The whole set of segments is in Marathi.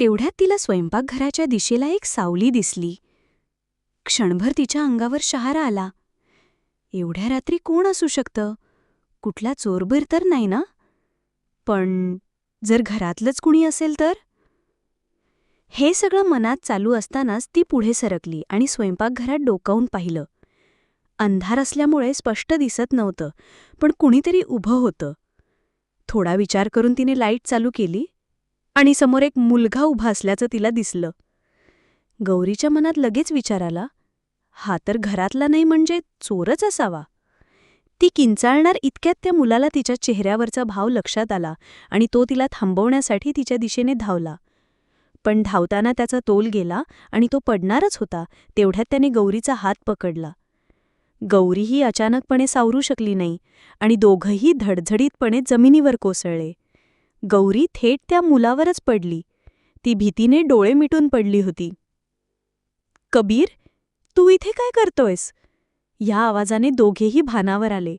तेवढ्यात तिला स्वयंपाकघराच्या दिशेला एक सावली दिसली. क्षणभर तिच्या अंगावर शहारा आला. एवढ्या रात्री कोण असू शकतं? कुठला चोरबीर तर नाही ना? पण जर घरातलंच कुणी असेल तर? हे सगळं मनात चालू असतानाच ती पुढे सरकली आणि स्वयंपाकघरात डोकावून पाहिलं. अंधार असल्यामुळे स्पष्ट दिसत नव्हतं, पण कुणीतरी उभं होतं. थोडा विचार करून तिने लाईट चालू केली आणि समोर एक मुलगा उभा असल्याचं तिला दिसलं. गौरीच्या मनात लगेच विचार आला, हा तर घरातला नाही म्हणजे चोरच असावा. ती किंचाळणार इतक्यात त्या मुलाला तिच्या चेहऱ्यावरचा भाव लक्षात आला आणि तो तिला थांबवण्यासाठी तिच्या दिशेने धावला. पण धावताना त्याचा तोल गेला आणि तो पडणारच होता. तेवढ्यात त्याने गौरीचा हात पकडला. गौरीही अचानकपणे सावरू शकली नाही आणि दोघंही धडधडीतपणे जमिनीवर कोसळले. गौरी थेट त्या मुलावरच पडली. ती भीतीने डोळे मिटून पडली होती. कबीर, तू इथे काय करतोयस? या आवाजाने दोघेही भानावर आले.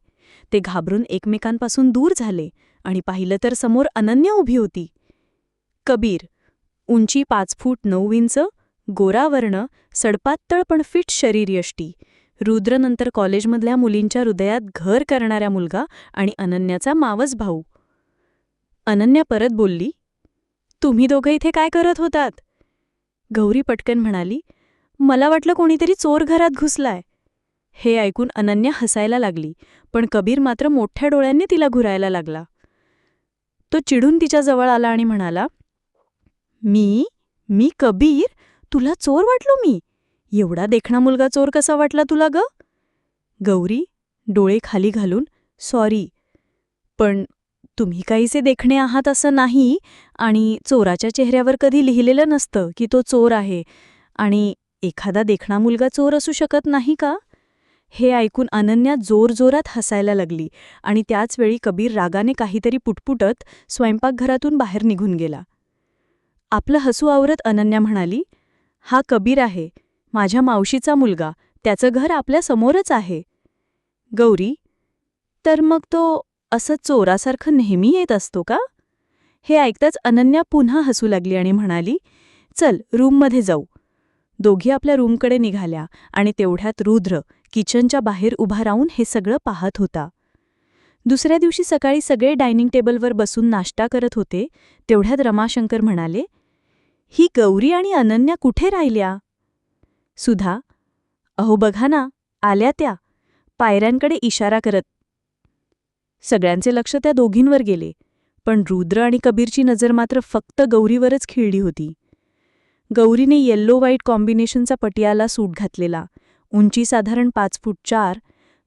ते घाबरून एकमेकांपासून दूर झाले आणि पाहिलं तर समोर अनन्या उभी होती. कबीर, उंची 5 फूट 9 इंच, गोरावर्ण, सडपातळ पण फिट शरीरयष्टी, रुद्रनंतर कॉलेजमधल्या मुलींच्या हृदयात घर करणारा मुलगा आणि अनन्याचा मावस भाऊ. अनन्या परत बोलली, तुम्ही दोघं इथे काय करत होतात? गौरी पटकन म्हणाली, मला वाटलं कोणीतरी चोर घरात घुसलाय. हे ऐकून अनन्या हसायला लागली, पण कबीर मात्र मोठ्या डोळ्यांनी तिला घुरायला लागला. तो चिडून तिच्याजवळ आला आणि म्हणाला, मी कबीर? तुला चोर वाटलो मी? एवढा देखणा मुलगा चोर कसा वाटला तुला ग? गौरी डोळे खाली घालून, सॉरी, पण तुम्ही काहीसे देखणे आहात असं नाही आणि चोराच्या चेहऱ्यावर कधी लिहिलेलं नसतं की तो चोर आहे आणि एखादा देखणा मुलगा चोर असू शकत नाही का? हे ऐकून अनन्या जोरजोरात हसायला लागली आणि त्याचवेळी कबीर रागाने काहीतरी पुटपुटत स्वयंपाकघरातून बाहेर निघून गेला. आपलं हसू आवरत अनन्या म्हणाली, हा कबीर आहे, माझ्या मावशीचा मुलगा, त्याचं घर आपल्या समोरच आहे. गौरी, तर मग तो असं चोरासारखं नेहमी येत असतो का? हे ऐकताच अनन्या पुन्हा हसू लागली आणि म्हणाली, चल रूममध्ये जाऊ. दोघी आपल्या रूमकडे निघाल्या आणि तेवढ्यात रुद्र किचनच्या बाहेर उभा राहून हे सगळं पाहत होता. दुसऱ्या दिवशी सकाळी सगळे डायनिंग टेबलवर बसून नाश्ता करत होते. तेवढ्यात रमाशंकर म्हणाले, ही गौरी आणि अनन्या कुठे राहिल्या? सुधा, अहो बघा ना, आल्या त्या, पायऱ्यांकडे इशारा करत. सगळ्यांचे लक्ष त्या दोघींवर गेले, पण रुद्र आणि कबीरची नजर मात्र फक्त गौरीवरच खिळली होती. गौरीने येल्लो व्हाईट कॉम्बिनेशनचा पटियाला सूट घातलेला, उंची साधारण 5 फूट 4,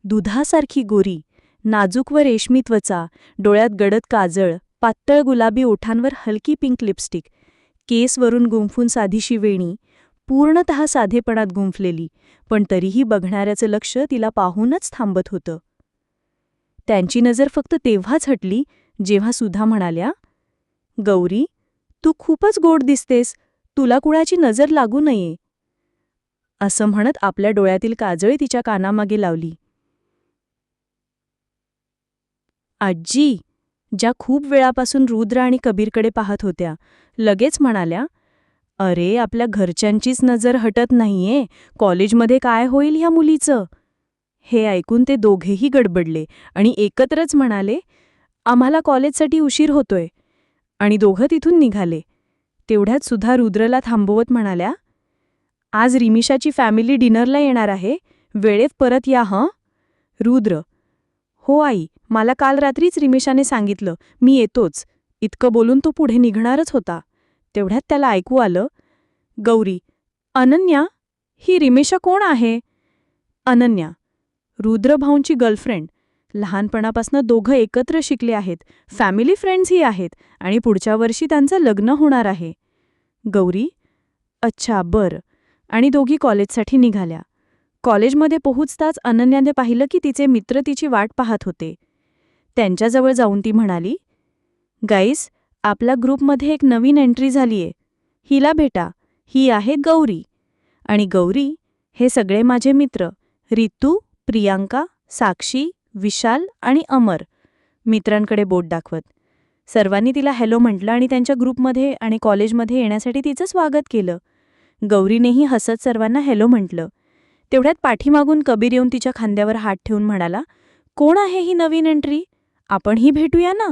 दुधासारखी गोरी, नाजूक व रेशमी त्वचा, डोळ्यात गडद काजळ, पातळ गुलाबी ओठांवर हलकी पिंक लिपस्टिक, केस वरून गुंफून साधीशी वेणी, पूर्णतः साधेपणात गुंफलेली, पण तरीही बघणाऱ्याचं लक्ष तिला पाहूनच थांबत होतं. त्यांची नजर फक्त तेव्हाच हटली जेव्हा सुधा म्हणाल्या, गौरी, तू खूपच गोड दिसतेस, तुला कुणाची नजर लागू नये. असं म्हणत आपल्या डोळ्यातील काजळी तिच्या कानामागे लावली. आजी, ज्या खूप वेळापासून रुद्र आणि कबीरकडे पाहत होत्या, लगेच म्हणाल्या, अरे आपल्या घरच्यांचीच नजर हटत नाहीये, कॉलेजमध्ये काय होईल ह्या मुलीचं? हे ऐकून ते दोघेही गडबडले आणि एकत्रच म्हणाले, आम्हाला कॉलेजसाठी उशीर होतोय, आणि दोघं तिथून निघाले. तेवढ्यात सुद्धा रुद्रला थांबवत म्हणाल्या, आज रिमिशाची फॅमिली डिनरला येणार आहे, वेळेत परत या हं. रुद्र, हो आई, मला काल रात्रीच रिमिशाने सांगितलं, मी येतोच. इतकं बोलून तो पुढे निघणारच होता. तेवढ्यात त्याला ऐकू आलं, गौरी, अनन्या, ही रिमिशा कोण आहे? अनन्या, रुद्रभाऊंची गर्लफ्रेंड. लहानपणापासून दोघं एकत्र शिकले आहेत, फॅमिली फ्रेंड्सही आहेत आणि पुढच्या वर्षी त्यांचं लग्न होणार आहे. गौरी, अच्छा बरं. आणि दोघी कॉलेजसाठी निघाल्या. कॉलेजमध्ये पोहोचताच अनन्याने पाहिलं की तिचे मित्र तिची वाट पाहत होते. त्यांच्याजवळ जाऊन ती म्हणाली, गाईस, आपल्या ग्रुपमध्ये एक नवीन एंट्री झालीये, हिला भेटा, ही आहे गौरी. आणि गौरी, हे सगळे माझे मित्र, रितू, प्रियांका, साक्षी, विशाल आणि अमर. मित्रांकडे बोट दाखवत. सर्वांनी तिला हॅलो म्हटलं आणि त्यांच्या ग्रुपमध्ये आणि कॉलेजमध्ये येण्यासाठी तिचं स्वागत केलं. गौरीनेही हसत सर्वांना हॅलो म्हटलं. तेवढ्यात पाठीमागून कबीर येऊन तिच्या खांद्यावर हात ठेवून म्हणाला, "कोण आहे ही नवीन एंट्री? आपणही भेटूया ना."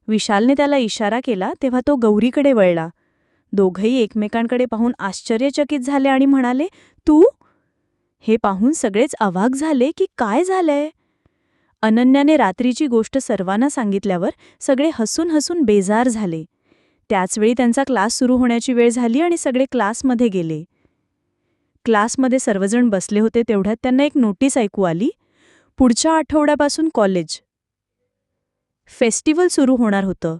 विशालने त्याला इशारा केला तेव्हा तो गौरीकडे वळला. दोघंही एकमेकांकडे पाहून आश्चर्यचकित झाले आणि म्हणाले, "तू?" हे पाहून सगळेच अवाक झाले की काय झालंय. अनन्याने रात्रीची गोष्ट सर्वांना सांगितल्यावर सगळे हसून हसून बेजार झाले. त्याचवेळी त्यांचा क्लास सुरू होण्याची वेळ झाली आणि सगळे क्लासमध्ये गेले. क्लासमध्ये सर्वजण बसले होते तेवढ्यात त्यांना एक नोटीस ऐकू आली. पुढच्या आठवड्यापासून कॉलेज फेस्टिवल सुरू होणार होतं.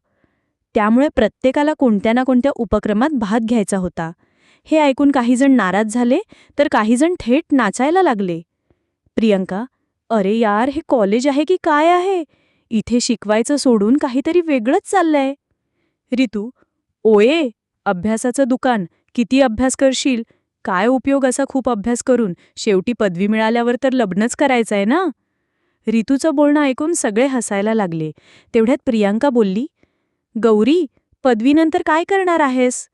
त्यामुळे प्रत्येकाला कोणत्या ना कोणत्या उपक्रमात भाग घ्यायचा होता. हे ऐकून काहीजण नाराज झाले तर काहीजण थेट नाचायला लागले. प्रियंका, "अरे यार, हे कॉलेज आहे की काय आहे? इथे शिकवायचं सोडून काहीतरी वेगळंच चाललंय." रितू, "ओये, अभ्यासाचं दुकान, किती अभ्यास करशील? काय उपयोग असा खूप अभ्यास करून? शेवटी पदवी मिळाल्यावर तर लग्नच करायचंय ना." रितूचं बोलणं ऐकून सगळे हसायला लागले. तेवढ्यात प्रियांका बोलली, "गौरी, पदवीनंतर काय करणार आहेस?"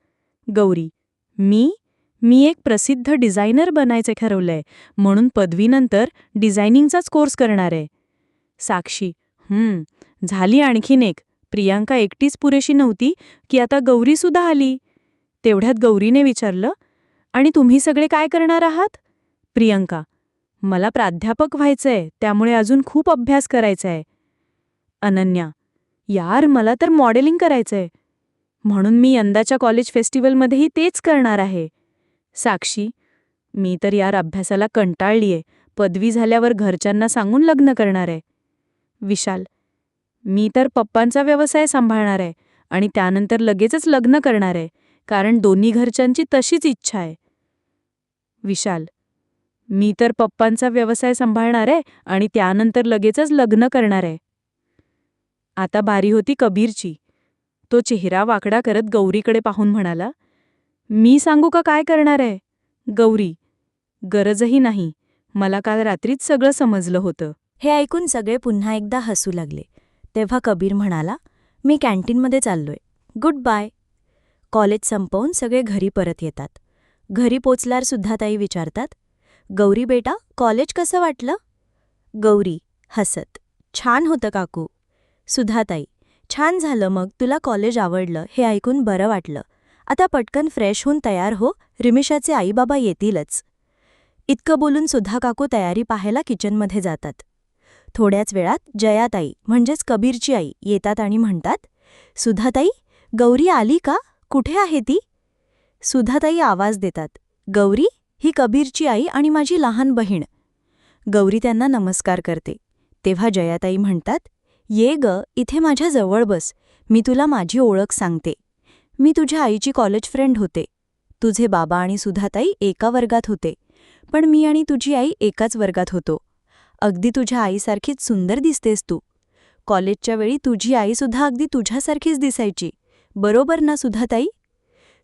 गौरी, मी एक प्रसिद्ध डिझायनर बनायचे ठरवलंय, म्हणून पदवीनंतर डिझायनिंगचाच कोर्स करणार आहे." साक्षी, झाली आणखीन एक. प्रियांका एकटीच पुरेशी नव्हती की आता गौरीसुद्धा आली. तेवढ्यात गौरीने विचारलं, "आणि तुम्ही सगळे काय करणार आहात?" प्रियंका, "मला प्राध्यापक व्हायचंय, त्यामुळे अजून खूप अभ्यास करायचाय." अनन्या, "यार, मला तर मॉडेलिंग करायचंय, म्हणून मी यंदाच्या कॉलेज फेस्टिवलमध्येही तेच करणार आहे." साक्षी, "मी तर यार अभ्यासाला कंटाळलीये, पदवी झाल्यावर घरच्यांना सांगून लग्न करणार आहे." विशाल, "मी तर पप्पांचा व्यवसाय सांभाळणार आहे आणि त्यानंतर लगेचच लग्न करणार आहे, कारण दोन्ही घरच्यांची तशीच इच्छा आहे." विशाल, "मी तर पप्पांचा व्यवसाय सांभाळणार आहे आणि त्यानंतर लगेचच लग्न करणार आहे." आता बारी होती कबीरची. तो चेहरा वाकडा करत गौरीकडे पाहून म्हणाला, "मी सांगू का काय करणार आहे?" गौरी, "गरजही नाही, मला काल रात्रीच सगळं समजलं होतं." हे ऐकून सगळे पुन्हा एकदा हसू लागले. तेव्हा कबीर म्हणाला, "मी कॅन्टीनमध्ये चाललोय. Good bye." कॉलेज संपवून सगळे घरी परत येतात. घरी पोचल्यावर सुद्धाताई विचारतात, "गौरी बेटा, कॉलेज कसं वाटलं?" गौरी हसत, "छान होतं काकू." सुधाताई, "छान झालं, मग तुला कॉलेज आवडलं हे ऐकून बरं वाटलं. आता पटकन फ्रेश होऊन तयार हो, रिमिशाचे आईबाबा येतीलच." इतकं बोलून सुधा काकू तयारी पाहायला किचनमध्ये जातात. थोड्याच वेळात जयाताई म्हणजेच कबीरची आई येतात आणि म्हणतात, "सुधाताई, गौरी आली का? कुठे आहे ती?" सुधाताई आवाज देतात, "गौरी, ही कबीरची आई आणि माझी लहान बहीण." गौरी त्यांना नमस्कार करते. तेव्हा जयाताई म्हणतात, "ये ग, इथे माझ्या जवळ बस. मी तुला माझी ओळख सांगते. मी तुझ्या आईची कॉलेज फ्रेंड होते. तुझे बाबा आणि सुधाताई एका वर्गात होते, पण मी आणि तुझी आई एकाच वर्गात होतो. अगदी तुझ्या आईसारखीच सुंदर दिसतेस तू. कॉलेजच्या वेळी तुझी आईसुद्धा अगदी तुझ्यासारखीच दिसायची. बरोबर ना सुधाताई?"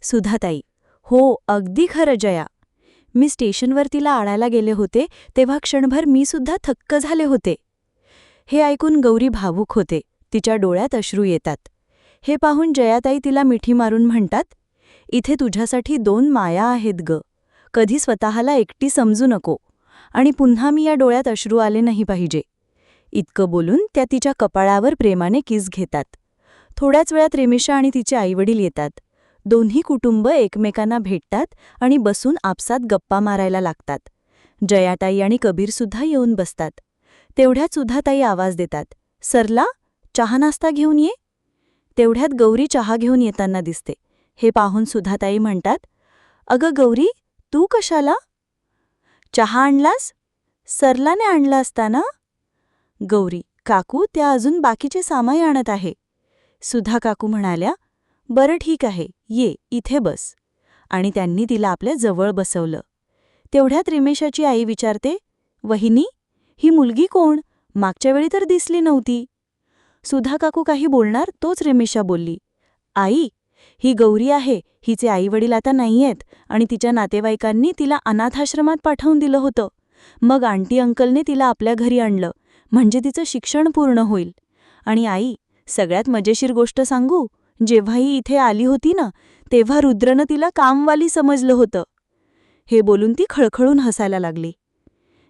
सुधाताई, "हो, अगदी खरं जया. मी स्टेशनवर तिला आणायला गेले होते तेव्हा क्षणभर मीसुद्धा थक्क झाले होते." हे ऐकून गौरी भावूक होते. तिच्या डोळ्यात अश्रू येतात. हे पाहून जयाताई तिला मिठी मारून म्हणतात, "इथे तुझ्यासाठी 2 माया आहेत ग. कधी स्वतःला एकटी समजू नको. आणि पुन्हा मी या डोळ्यात अश्रू आले नाही पाहिजे." इतकं बोलून त्या तिच्या कपाळावर प्रेमाने किस घेतात. थोड्याच वेळात रेमिशा आणि तिचे आईवडील येतात. दोन्ही कुटुंब एकमेकांना भेटतात आणि बसून आपसात गप्पा मारायला लागतात. जयाताई आणि कबीरसुद्धा येऊन बसतात. तेवढ्यात सुधाताई आवाज देतात, "सरला, चहा नाश्ता घेऊन ये." तेवढ्यात गौरी चहा घेऊन येताना दिसते. हे पाहून सुधाताई म्हणतात, "अगं गौरी, तू कशाला? चहा आणलास? सरलाने आणला असता ना?" गौरी, "काकू, त्या अजून बाकीचे सामान आणत आहे." सुधा काकू म्हणाल्या, "बरं ठीक आहे, ये, इथे बस." आणि त्यांनी तिला आपल्या जवळ बसवलं. तेवढ्यात रिमेशाची आई विचारते, "वहिनी, ही मुलगी कोण? मागच्या वेळी तर दिसली नव्हती." सुधा काकू काही बोलणार तोच रिमेशा बोलली, "आई, ही गौरी आहे. हिचे आईवडील आता नाहीयेत आणि तिच्या नातेवाईकांनी तिला अनाथाश्रमात पाठवून दिलं होतं. मग आंटी अंकलने तिला आपल्या घरी आणलं, म्हणजे तिचं शिक्षण पूर्ण होईल. आणि आई, सगळ्यात मजेशीर गोष्ट सांगू, जेव्हा ही इथे आली होती ना, तेव्हा रुद्रनं तिला कामवाली समजलं होतं. हे बोलून ती खळखळून हसायला लागली.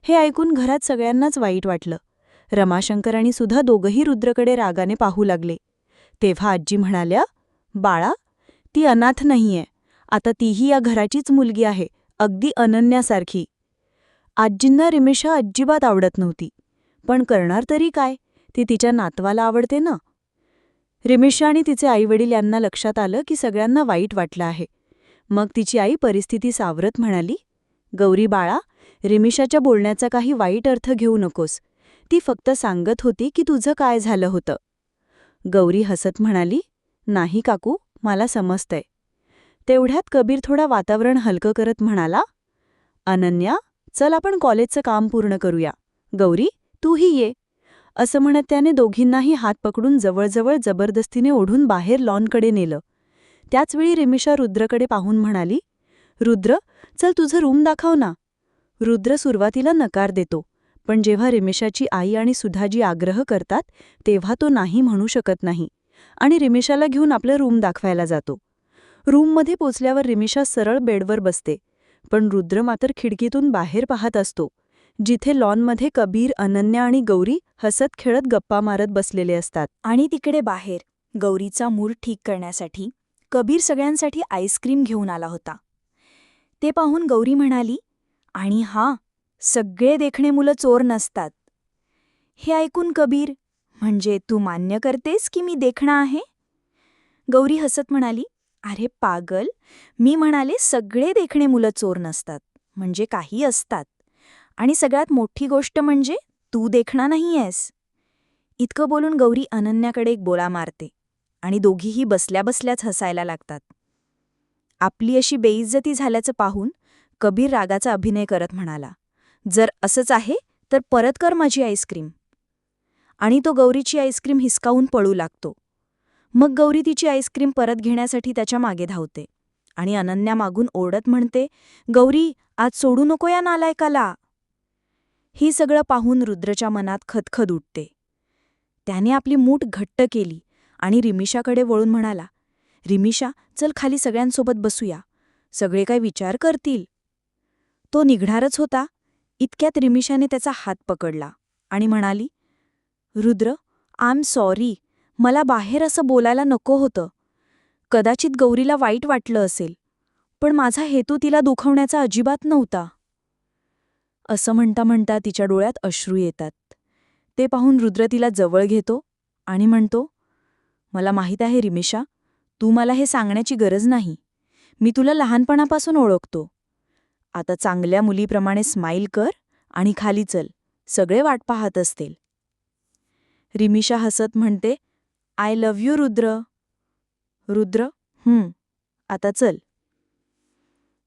हे ऐकून घरात सगळ्यांनाच वाईट वाटलं. रमाशंकर आणि सुधा दोघंही रुद्रकडे रागाने पाहू लागले. तेव्हा आजी म्हणाल्या, बाळा, ती अनाथ नाहीये. आता तीही या घराचीच मुलगी आहे, अगदी अनन्यासारखी. आजींना रिमिशा अजिबात आवडत नव्हती. पण करणार तरी काय, ती तिच्या नातवाला आवडते ना. रिमिशा आणि तिचे आईवडील यांना लक्षात आलं की सगळ्यांना वाईट वाटलं आहे. मग तिची आई परिस्थिती सावरत म्हणाली, गौरी बाळा, रिमिशाच्या बोलण्याचा काही वाईट अर्थ घेऊ नकोस. ती फक्त सांगत होती की तुझं काय झालं होतं. गौरी हसत म्हणाली, नाही काकू, मला समजतंय. तेवढ्यात कबीर थोडा वातावरण हलकं करत म्हणाला, अनन्या, चल आपण कॉलेजचं काम पूर्ण करूया. गौरी, तूही ये. असं म्हणत त्याने दोघींनाही हात पकडून जवळजवळ जबरदस्तीने ओढून बाहेर लॉनकडे नेलं. त्याचवेळी रिमिशा रुद्रकडे पाहून म्हणाली, रुद्र, चल तुझं रूम दाखव ना. रुद्र सुरुवातीला नकार देतो, पण जेव्हा रिमिशाची आई आणि सुधाजी आग्रह करतात तेव्हा तो नाही म्हणू शकत नाही आणि रिमिशाला घेऊन आपलं रूम दाखवायला जातो. रूममध्ये पोचल्यावर रिमिशा सरळ बेडवर बसते, पण रुद्र मात्र खिडकीतून बाहेर पाहत असतो, जिथे लॉनमध्ये कबीर, अनन्या आणि गौरी हसत खेळत गप्पा मारत बसलेले असतात. आणि तिकडे बाहेर गौरीचा मूड ठीक करण्यासाठी कबीर सगळ्यांसाठी आईस्क्रीम घेऊन आला होता. ते पाहून गौरी म्हणाली, आणि हां, सगळे देखणे मुलं चोर नसतात. हे ऐकून कबीर, म्हणजे तू मान्य करतेस की मी देखणा आहे? गौरी हसत म्हणाली, अरे पागल, मी म्हणाले सगळे देखणे मुलं चोर नसतात, म्हणजे काही असतात. आणि सगळ्यात मोठी गोष्ट म्हणजे तू देखणा नाहीयेस. इतकं बोलून गौरी अनन्याकडे एक बोळा मारते आणि दोघीही बसल्या बसल्याच हसायला लागतात. आपली अशी बेइज्जती झाल्याचं पाहून कबीर रागाचा अभिनय करत म्हणाला, जर असंच आहे तर परत कर माझी आईस्क्रीम. आणि तो गौरीची आईस्क्रीम हिसकावून पळू लागतो. मग गौरी तिची आईस्क्रीम परत घेण्यासाठी त्याच्या मागे धावते आणि अनन्या मागून ओरडत म्हणते, गौरी, आज सोडू नको या नालायकाला. ही सगळं पाहून रुद्रच्या मनात खदखद उठते. त्याने आपली मूठ घट्ट केली आणि रिमिशाकडे वळून म्हणाला, रिमिशा, चल खाली सगळ्यांसोबत बसूया. सगळे काय विचार करतील. तो निघणारच होता, इतक्यात रिमिशाने त्याचा हात पकडला आणि म्हणाली, रुद्र, आय एम सॉरी, मला बाहेर असं बोलायला नको होतं. कदाचित गौरीला वाईट वाटलं असेल, पण माझा हेतू तिला दुखवण्याचा अजिबात नव्हता. असं म्हणता म्हणता तिच्या डोळ्यात अश्रू येतात. ते पाहून रुद्र तिला जवळ घेतो आणि म्हणतो, मला माहीत आहे रिमिशा, तू मला हे सांगण्याची गरज नाही. मी तुला लहानपणापासून ओळखतो. आता चांगल्या मुलीप्रमाणे स्माईल कर आणि खाली चल, सगळे वाट पाहत असतील. रिमिशा हसत म्हणते, I love you Rudra. Rudra, आता चल.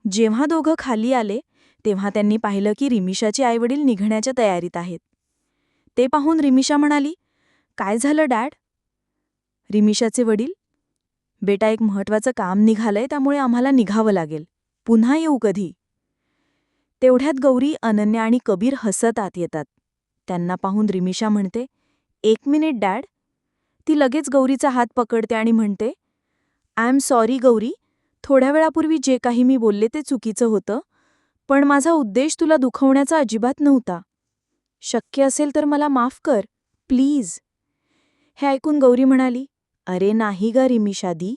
जेव्हा दोघं खाली आले तेव्हा त्यांनी पाहिलं की रिमिशाचे आईवडील निघण्याच्या तयारीत आहेत. ते पाहून रिमिशा म्हणाली, काय झालं डॅड? रिमिशाचे वडील, बेटा, एक महत्वाचं काम निघालंय, त्यामुळे आम्हाला निघावं लागेल. पुन्हा येऊ कधी? तेवढ्यात गौरी, अनन्या आणि कबीर हसत आत येतात. त्यांना पाहून रिमिशा म्हणते, 1 मिनिट डॅड. ती लगेच गौरीचा हात पकडते आणि म्हणते, आय एम सॉरी गौरी, थोड्या वेळापूर्वी जे काही मी बोलले ते चुकीचं होतं, पण माझा उद्देश तुला दुखवण्याचा अजिबात नव्हता. शक्य असेल तर मला माफ कर, प्लीज. हे ऐकून गौरी म्हणाली, अरे नाही गा रिमिशादी,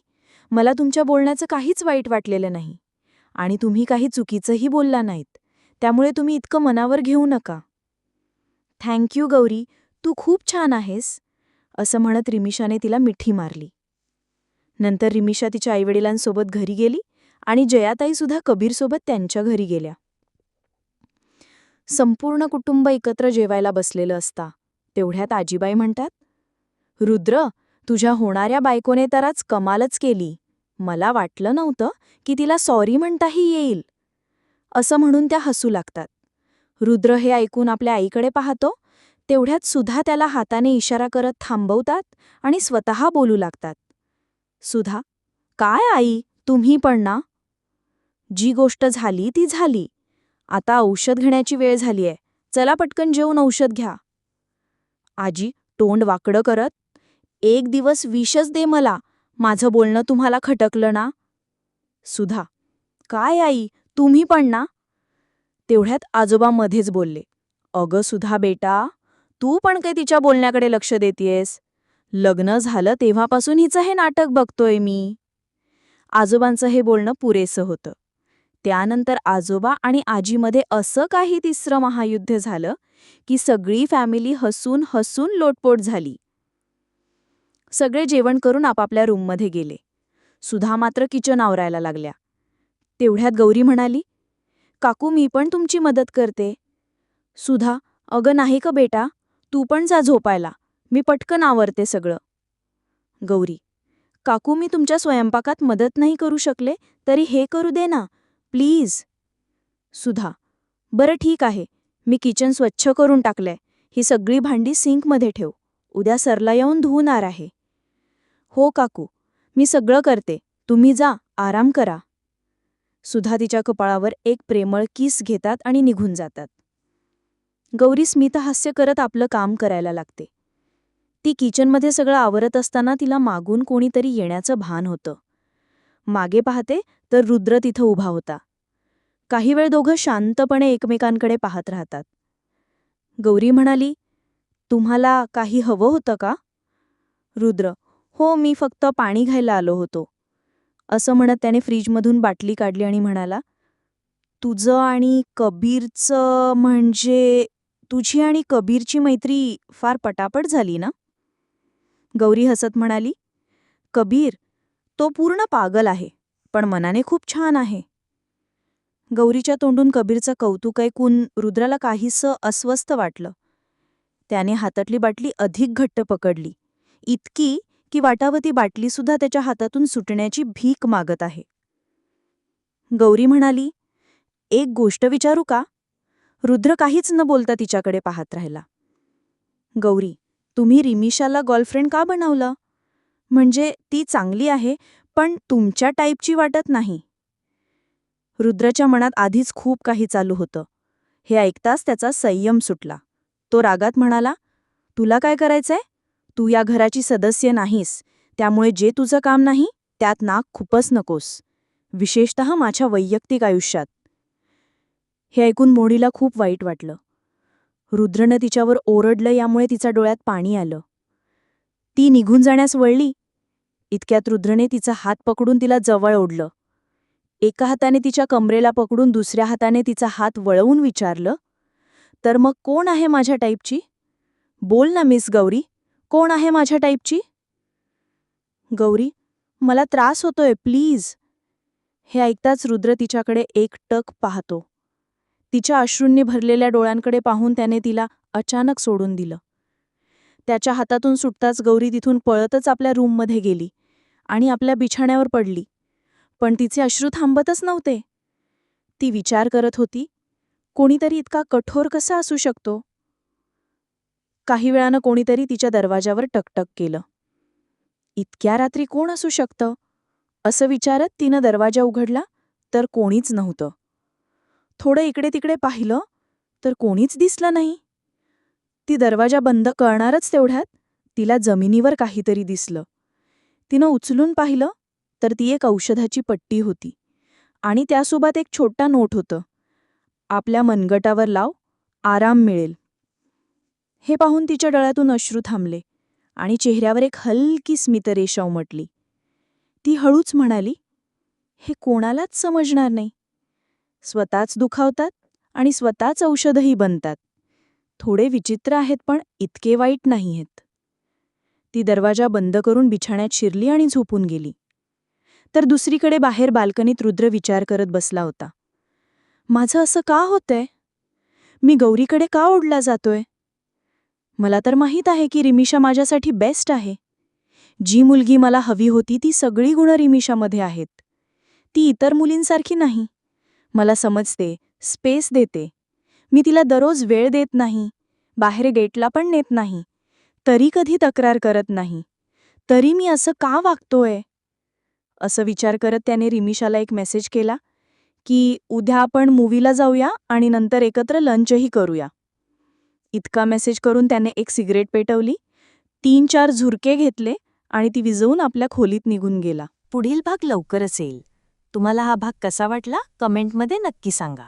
मला तुमच्या बोलण्याचं काहीच वाईट वाटलेलं नाही आणि तुम्ही काही चुकीचंही बोलला नाहीत, त्यामुळे तुम्ही इतकं मनावर घेऊ नका. थँक्यू गौरी, तू खूप छान आहेस. असं म्हणत रिमिशाने तिला मिठी मारली. नंतर रिमिशा तिच्या आईवडिलांसोबत घरी गेली आणि जयाताईसुद्धा कबीरसोबत त्यांच्या घरी गेल्या. संपूर्ण कुटुंब एकत्र जेवायला बसलेलं असता. तेवढ्यात आजीबाई म्हणतात, रुद्र, तुझ्या होणाऱ्या बायकोने तर आज कमालच केली. मला वाटलं नव्हतं की तिला सॉरी म्हणताही येईल. असं म्हणून त्या हसू लागतात. रुद्र हे ऐकून आपल्या आईकडे पाहतो. तेवढ्यात सुधा त्याला हाताने इशारा करत थांबवतात आणि स्वतः बोलू लागतात. सुधा, काय आई, तुम्ही पण ना? जी गोष्ट झाली ती झाली. आता औषध घेण्याची वेळ झालीये. चला पटकन जेवून औषध घ्या. आजी तोंड वाकडं करत, एक दिवस विषच दे मला. माझं बोलणं तुम्हाला खटकलं ना? सुधा, काय आई, तुम्ही पण ना? तेवढ्यात आजोबा मध्येच बोलले, अगं सुधा बेटा, तू पण काय तिच्या बोलण्याकडे लक्ष देतेयस? लग्न झालं तेव्हापासून हिचं हे नाटक बघतोय मी. आजोबांचं हे बोलणं पुरेसं होतं. त्यानंतर आजोबा आणि आजीमध्ये असं काही तिसरं महायुद्ध झालं की सगळी फॅमिली हसून हसून लोटपोट झाली. सगळे जेवण करून आपापल्या रूममध्ये गेले. सुधा मात्र किचन आवरायला लागल्या. तेवढ्यात गौरी म्हणाली, काकू मी पण तुमची मदत करते. सुधा, अगं नाही का बेटा, तू पण जा झोपायला, मी पटकन आवरते सगळं. गौरी, काकू मी तुमच्या स्वयंपाकात मदत नाही करू शकले तरी हे करू दे ना, प्लीज. सुधा, बरं ठीक आहे, मी किचन स्वच्छ करून टाकलंय. ही सगळी भांडी सिंकमध्ये ठेव, उद्या सरला येऊन धुवणार आहे. हो काकू, मी सगळं करते, तुम्ही जा, आराम करा. सुधा तिच्या कपाळावर एक प्रेमळ किस घेतात आणि निघून जातात. गौरी स्मितहास्य करत आपलं काम करायला लागते. ती किचनमध्ये सगळं आवरत असताना तिला मागून कोणीतरी येण्याचं भान होतं. मागे पाहते तर रुद्र तिथं उभा होता. काही वेळ दोघं शांतपणे एकमेकांकडे पाहत राहतात. गौरी म्हणाली, तुम्हाला काही हवं होतं का? रुद्र, हो, मी फक्त पाणी घ्यायला आलो होतो. असं म्हणत त्याने फ्रीजमधून बाटली काढली आणि म्हणाला, तुझं आणि कबीरचं म्हणजे तुझी आणि कबीरची मैत्री फार पटापट झाली ना? गौरी हसत म्हणाली, कबीर, तो पूर्ण पागल आहे, पण मनाने खूप छान आहे. गौरीच्या तोंडून कबीरचं कौतुक ऐकून रुद्राला काहीसं अस्वस्थ वाटलं. त्याने हातातली बाटली अधिक घट्ट पकडली, इतकी की वाटावती बाटलीसुद्धा त्याच्या हातातून सुटण्याची भीक मागत आहे. गौरी म्हणाली, एक गोष्ट विचारू का? रुद्र काहीच न बोलता तिच्याकडे पाहत राहिला. गौरी, तुम्ही रिमिशाला गर्लफ्रेंड का बनवलं? म्हणजे ती चांगली आहे, पण तुमच्या टाईपची वाटत नाही. रुद्रच्या मनात आधीच खूप काही चालू होतं. हे ऐकताच त्याचा संयम सुटला. तो रागात म्हणाला, तुला काय करायचंय? तू या घराची सदस्य नाहीस, त्यामुळे जे तुझं काम नाही त्यात नाक खुपस नकोस, विशेषतः माझ्या वैयक्तिक आयुष्यात. हे ऐकून मोडीला खूप वाईट वाटलं. रुद्रनं तिच्यावर ओरडलं यामुळे तिच्या डोळ्यात पाणी आलं. ती निघून जाण्यास वळली. इतक्यात रुद्रने तिचा हात पकडून तिला जवळ ओढलं. एका हाताने तिच्या कमरेला पकडून दुसऱ्या हाताने तिचा हात वळवून विचारलं, तर मग कोण आहे माझ्या टाईपची? बोल ना मिस गौरी, कोण आहे माझ्या टाईपची? गौरी, मला त्रास होतोय, प्लीज. हे ऐकताच रुद्र तिच्याकडे एकटक पाहतो. तिच्या अश्रूंनी भरलेल्या डोळ्यांकडे पाहून त्याने तिला अचानक सोडून दिलं. त्याच्या हातातून सुटताच गौरी तिथून पळतच आपल्या रूममध्ये गेली आणि आपल्या बिछाण्यावर पडली. पण तिचे अश्रू थांबतच नव्हते. ती विचार करत होती, कोणीतरी इतका कठोर कसा असू शकतो? काही वेळानं कोणीतरी तिच्या दरवाजावर टकटक केलं. इतक्या रात्री कोण असू शकतं? असं विचारत तिनं दरवाजा उघडला तर कोणीच नव्हतं. थोडं इकडे तिकडे पाहिलं तर कोणीच दिसलं नाही. ती दरवाजा बंद करणारच तेवढ्यात तिला जमिनीवर काहीतरी दिसलं. तिनं उचलून पाहिलं तर ती एक औषधाची पट्टी होती आणि त्यासोबत एक छोटा नोट होतं. आपल्या मनगटावर लाव, आराम मिळेल. हे पाहून तिच्या डोळ्यातून अश्रू थांबले आणि चेहऱ्यावर एक हलकी स्मितरेषा उमटली. ती हळूच म्हणाली, हे कोणालाच समजणार नाही. स्वतःच दुखावतात आणि स्वतःच औषधही बनतात. थोडे विचित्र आहेत पण इतके वाईट नाहीयेत. ती दरवाजा बंद करून बिछाण्यात शिरली आणि झोपून गेली. तर दुसरीकडे बाहेर बाल्कनीत रुद्र विचार करत बसला होता. माझं असं का होतंय? मी गौरीकडे का ओढला जातोय? मला तर माहीत आहे की रिमिशा माझ्यासाठी बेस्ट आहे. जी मुलगी मला हवी होती ती सगळी गुणं रिमिशामध्ये आहेत. ती इतर मुलींसारखी नाही. मला समजते, स्पेस देते. मी तिला दररोज वेळ देत नाही, बाहेर डेटला पण नेत नाही, तरी कधी तक्रार करत नाही. तरी मी असं का वागतोय? असं विचार करत त्याने रिमिशाला एक मेसेज केला की उद्या आपण मूव्हीला जाऊया आणि नंतर एकत्र लंचही करूया. इतका मेसेज करून त्याने एक सिगरेट पेटवली. 3-4 झुरके घेतले आणि ती विझवून आपल्या खोलीत निघून गेला. पुढील भाग लवकरच येईल. तुम्हाला हा भाग कसा वाटला कमेंटमध्ये नक्की सांगा.